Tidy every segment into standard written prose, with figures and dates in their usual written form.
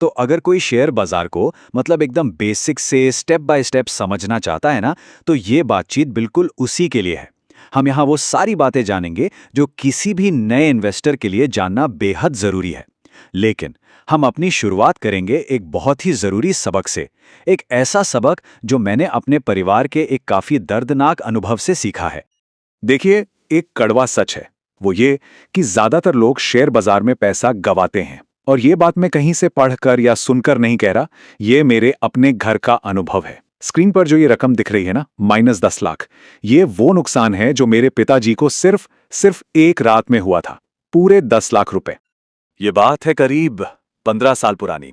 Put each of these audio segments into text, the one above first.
तो अगर कोई शेयर बाजार को मतलब एकदम बेसिक से स्टेप बाय स्टेप समझना चाहता है ना, तो ये बातचीत बिल्कुल उसी के लिए है। हम यहाँ वो सारी बातें जानेंगे जो किसी भी नए इन्वेस्टर के लिए जानना बेहद जरूरी है। लेकिन हम अपनी शुरुआत करेंगे एक बहुत ही जरूरी सबक से। एक ऐसा सबक जो मैंने अपने परिवार के एक काफी दर्दनाक अनुभव से सीखा है। देखिए, एक कड़वा सच है, वो ये कि ज्यादातर लोग शेयर बाजार में पैसा गंवाते हैं। और ये बात मैं कहीं से पढ़कर या सुनकर नहीं कह रहा, ये मेरे अपने घर का अनुभव है। स्क्रीन पर जो ये रकम दिख रही है ना, -10 लाख, ये वो नुकसान है जो मेरे पिताजी को सिर्फ सिर्फ एक रात में हुआ था। पूरे 10 लाख रुपए। ये बात है करीब 15 साल पुरानी।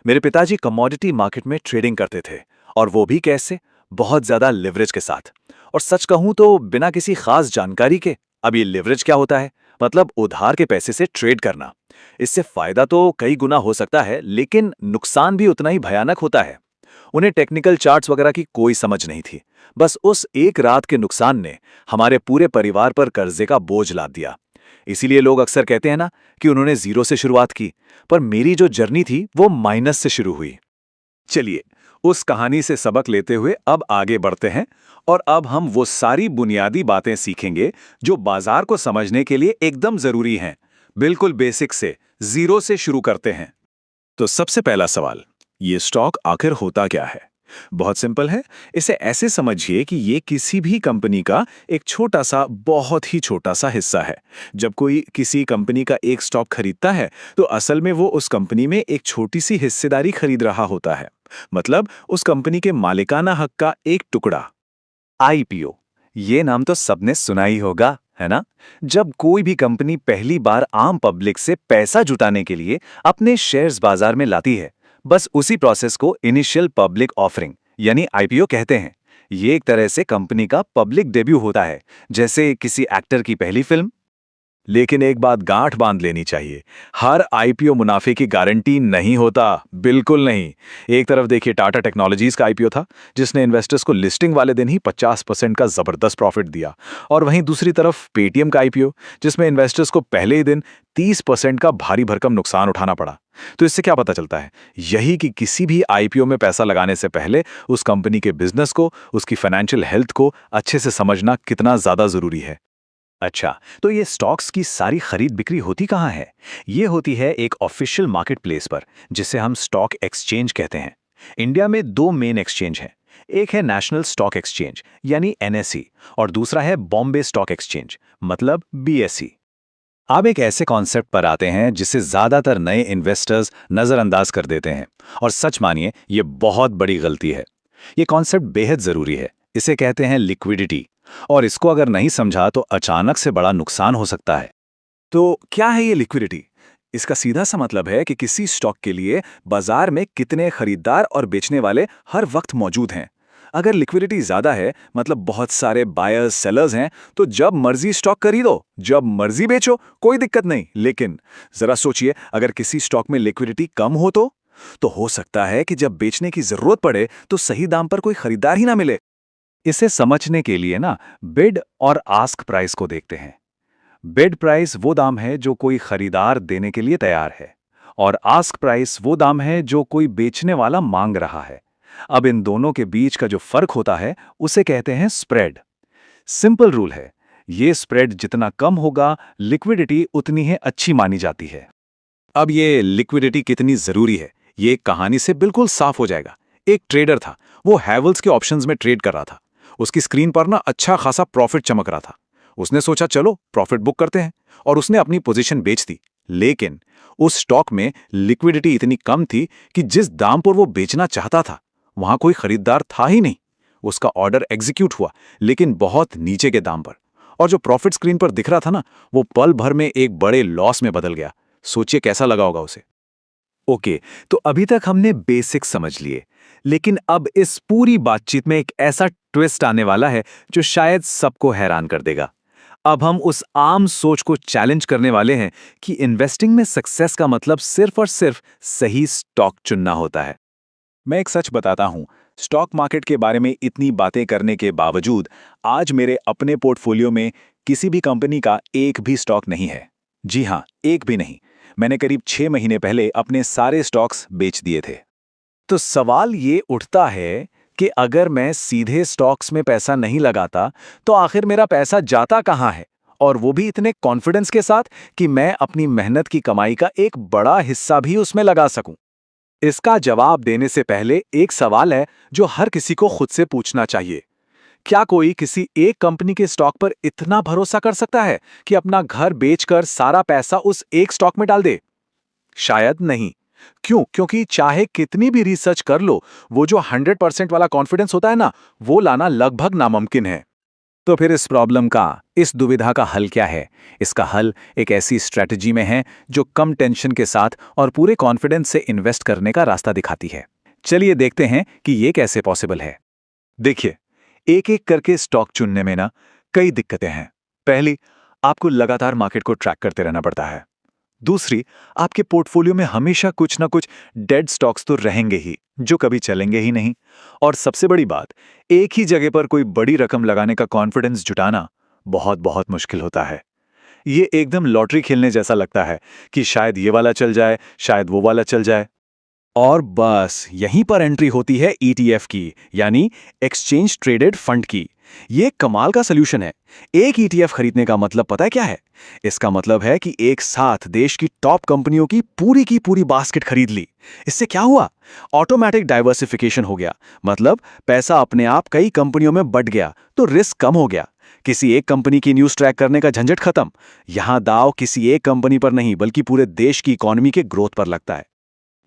मेरे पिताजी कमोडिटी मार्केट में ट्रेडिंग करते थे, और वो भी कैसे, बहुत ज्यादा लिवरेज के साथ। और सच कहूं तो बिना किसी खास जानकारी के। अब ये लिवरेज क्या होता है? मतलब उधार के पैसे से ट्रेड करना। इससे फायदा तो कई गुना हो सकता है, लेकिन नुकसान भी उतना ही भयानक होता है। उन्हें टेक्निकल चार्ट्स वगैरह की कोई समझ नहीं थी। बस उस एक रात के नुकसान ने हमारे पूरे परिवार पर कर्जे का बोझ लाद दिया। इसीलिए लोग अक्सर कहते हैं ना कि उन्होंने जीरो से शुरुआत की, पर मेरी जो जर्नी थी वो माइनस से शुरू हुई। चलिए, उस कहानी से सबक लेते हुए अब आगे बढ़ते हैं, और अब हम वो सारी बुनियादी बातें सीखेंगे जो बाजार को समझने के लिए एकदम जरूरी हैं। बिल्कुल बेसिक से, जीरो से शुरू करते हैं। तो सबसे पहला सवाल, ये स्टॉक आखिर होता क्या है? बहुत सिंपल है। इसे ऐसे समझिए कि ये किसी भी कंपनी का एक छोटा सा, बहुत ही छोटा सा हिस्सा है। जब कोई किसी कंपनी का एक स्टॉक खरीदता है, तो असल में वो उस कंपनी में एक छोटी सी हिस्सेदारी खरीद रहा होता है। मतलब उस कंपनी के मालिकाना हक का एक टुकड़ा। आईपीओ, ये नाम तो सबने सुना ही होगा, है ना? जब कोई भी कंपनी पहली बार आम पब्लिक से पैसा जुटाने के लिए अपने शेयर्स बाजार में लाती है, बस उसी प्रोसेस को इनिशियल पब्लिक ऑफरिंग यानी आईपीओ कहते हैं। ये एक तरह से कंपनी का पब्लिक डेब्यू होता है, जैसे किसी एक्टर की पहली फिल्म। लेकिन एक बात गांठ बांध लेनी चाहिए, हर आईपीओ मुनाफे की गारंटी नहीं होता, बिल्कुल नहीं। एक तरफ देखिए, टाटा टेक्नोलॉजीज का आईपीओ था, जिसने इन्वेस्टर्स को लिस्टिंग वाले दिन ही 50% का जबरदस्त प्रॉफिट दिया। और वहीं दूसरी तरफ पेटीएम का आईपीओ, जिसमें इन्वेस्टर्स को पहले ही दिन 30% का भारी भरकम नुकसान उठाना पड़ा। तो इससे क्या पता चलता है? यही कि किसी भी आईपीओ में पैसा लगाने से पहले उस कंपनी के बिजनेस को, उसकी फाइनेंशियल हेल्थ को अच्छे से समझना कितना ज्यादा जरूरी है। अच्छा, तो ये स्टॉक्स की सारी खरीद बिक्री होती कहाँ है? ये होती है एक ऑफिशियल मार्केट प्लेस पर, जिसे हम स्टॉक एक्सचेंज कहते हैं। इंडिया में दो मेन एक्सचेंज हैं। एक है नेशनल स्टॉक एक्सचेंज यानी एनएसई, और दूसरा है बॉम्बे स्टॉक एक्सचेंज मतलब बीएसई। अब एक ऐसे कॉन्सेप्ट पर आते हैं जिसे ज्यादातर नए इन्वेस्टर्स नजरअंदाज कर देते हैं, और सच मानिए ये बहुत बड़ी गलती है। ये कॉन्सेप्ट बेहद जरूरी है। इसे कहते हैं लिक्विडिटी, और इसको अगर नहीं समझा तो अचानक से बड़ा नुकसान हो सकता है। तो क्या है ये लिक्विडिटी? इसका सीधा सा मतलब है कि किसी स्टॉक के लिए बाजार में कितने खरीदार और बेचने वाले हर वक्त मौजूद हैं। अगर लिक्विडिटी ज्यादा है, मतलब बहुत सारे बायर्स सेलर्स हैं, तो जब मर्जी स्टॉक खरीदो, जब मर्जी बेचो, कोई दिक्कत नहीं। लेकिन जरा सोचिए, अगर किसी स्टॉक में लिक्विडिटी कम हो तो हो सकता है कि जब बेचने की जरूरत पड़े तो सही दाम पर कोई खरीदार ही ना मिले। इसे समझने के लिए ना बिड और आस्क प्राइस को देखते हैं। बिड प्राइस वो दाम है जो कोई खरीदार देने के लिए तैयार है, और आस्क प्राइस वो दाम है जो कोई बेचने वाला मांग रहा है। अब इन दोनों के बीच का जो फर्क होता है उसे कहते हैं स्प्रेड। सिंपल रूल है, ये स्प्रेड जितना कम होगा, लिक्विडिटी उतनी ही अच्छी मानी जाती है। अब ये लिक्विडिटी कितनी जरूरी है, ये एक कहानी से बिल्कुल साफ हो जाएगा। एक ट्रेडर था, वो हैवेल्स के ऑप्शंस में ट्रेड कर रहा था। उसकी स्क्रीन पर ना अच्छा खासा प्रॉफिट चमक रहा था। उसने सोचा चलो प्रॉफिट बुक करते हैं, और उसने अपनी पोजीशन बेच दी। लेकिन उस स्टॉक में लिक्विडिटी इतनी कम थी कि जिस दाम पर वो बेचना चाहता था, वहां कोई खरीदार था ही नहीं। उसका ऑर्डर एग्जीक्यूट हुआ, लेकिन बहुत नीचे के दाम पर। और जो प्रॉफिट स्क्रीन पर दिख रहा था ना, वो पल भर में एक बड़े लॉस में बदल गया। सोचिए कैसा लगा होगा उसे। ओके, तो अभी तक हमने बेसिक समझ लिए, लेकिन अब इस पूरी बातचीत में एक ऐसा ट्विस्ट आने वाला है जो शायद सबको हैरान कर देगा। अब हम उस आम सोच को चैलेंज करने वाले हैं कि इन्वेस्टिंग में सक्सेस का मतलब सिर्फ और सिर्फ सही स्टॉक चुनना होता है। मैं एक सच बताता हूं, स्टॉक मार्केट के बारे में इतनी बातें करने के बावजूद आज मेरे अपने पोर्टफोलियो में किसी भी कंपनी का एक भी स्टॉक नहीं है। जी हां, एक भी नहीं। मैंने करीब 6 महीने पहले अपने सारे स्टॉक्स बेच दिए थे। तो सवाल ये उठता है कि अगर मैं सीधे स्टॉक्स में पैसा नहीं लगाता तो आखिर मेरा पैसा जाता कहाँ है, और वो भी इतने कॉन्फिडेंस के साथ कि मैं अपनी मेहनत की कमाई का एक बड़ा हिस्सा भी उसमें लगा सकूं। इसका जवाब देने से पहले एक सवाल है जो हर किसी को खुद से पूछना चाहिए। क्या कोई किसी एक कंपनी के स्टॉक पर इतना भरोसा कर सकता है कि अपना घर बेचकर सारा पैसा उस एक स्टॉक में डाल दे? शायद नहीं। क्यों? क्योंकि चाहे कितनी भी रिसर्च कर लो, वो जो 100% वाला कॉन्फिडेंस होता है ना, वो लाना लगभग नामुमकिन है। तो फिर इस प्रॉब्लम का, इस दुविधा का हल क्या है? इसका हल एक ऐसी स्ट्रैटेजी में है जो कम टेंशन के साथ और पूरे कॉन्फिडेंस से इन्वेस्ट करने का रास्ता दिखाती है। चलिए देखते हैं कि ये कैसे पॉसिबल है। देखिए, एक एक करके स्टॉक चुनने में ना कई दिक्कतें हैं। पहली, आपको लगातार मार्केट को ट्रैक करते रहना पड़ता है। दूसरी, आपके पोर्टफोलियो में हमेशा कुछ ना कुछ डेड स्टॉक्स तो रहेंगे ही, जो कभी चलेंगे ही नहीं। और सबसे बड़ी बात, एक ही जगह पर कोई बड़ी रकम लगाने का कॉन्फिडेंस जुटाना बहुत बहुत मुश्किल होता है। ये एकदम लॉटरी खेलने जैसा लगता है कि शायद ये वाला चल जाए, शायद वो वाला चल जाए। और बस यहीं पर एंट्री होती है ETF की, यानी एक्सचेंज ट्रेडेड फंड की। ये कमाल का सॉल्यूशन है। एक ETF खरीदने का मतलब पता है क्या है? इसका मतलब है कि एक साथ देश की टॉप कंपनियों की पूरी बास्केट खरीद ली। इससे क्या हुआ? ऑटोमेटिक डाइवर्सिफिकेशन हो गया। मतलब पैसा अपने आप कई कंपनियों में बट गया, तो रिस्क कम हो गया। किसी एक कंपनी की न्यूज़ ट्रैक करने का झंझट खत्म। यहां दाव किसी एक कंपनी पर नहीं, बल्कि पूरे देश की इकोनॉमी के ग्रोथ पर लगता है।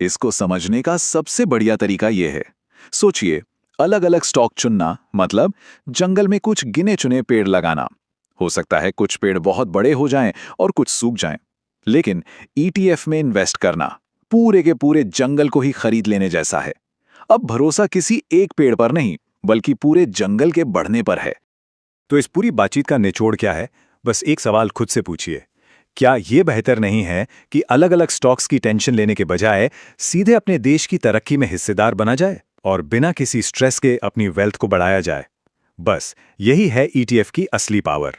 इसको समझने का सबसे बढ़िया तरीका यह है, सोचिए, अलग अलग स्टॉक चुनना मतलब जंगल में कुछ गिने चुने पेड़ लगाना। हो सकता है कुछ पेड़ बहुत बड़े हो जाएं और कुछ सूख जाएं, लेकिन ETF में इन्वेस्ट करना पूरे के पूरे जंगल को ही खरीद लेने जैसा है। अब भरोसा किसी एक पेड़ पर नहीं, बल्कि पूरे जंगल के बढ़ने पर है। तो इस पूरी बातचीत का निचोड़ क्या है? बस एक सवाल खुद से पूछिए, क्या ये बेहतर नहीं है कि अलग अलग स्टॉक्स की टेंशन लेने के बजाय सीधे अपने देश की तरक्की में हिस्सेदार बना जाए और बिना किसी स्ट्रेस के अपनी वेल्थ को बढ़ाया जाए? बस यही है ETF की असली पावर।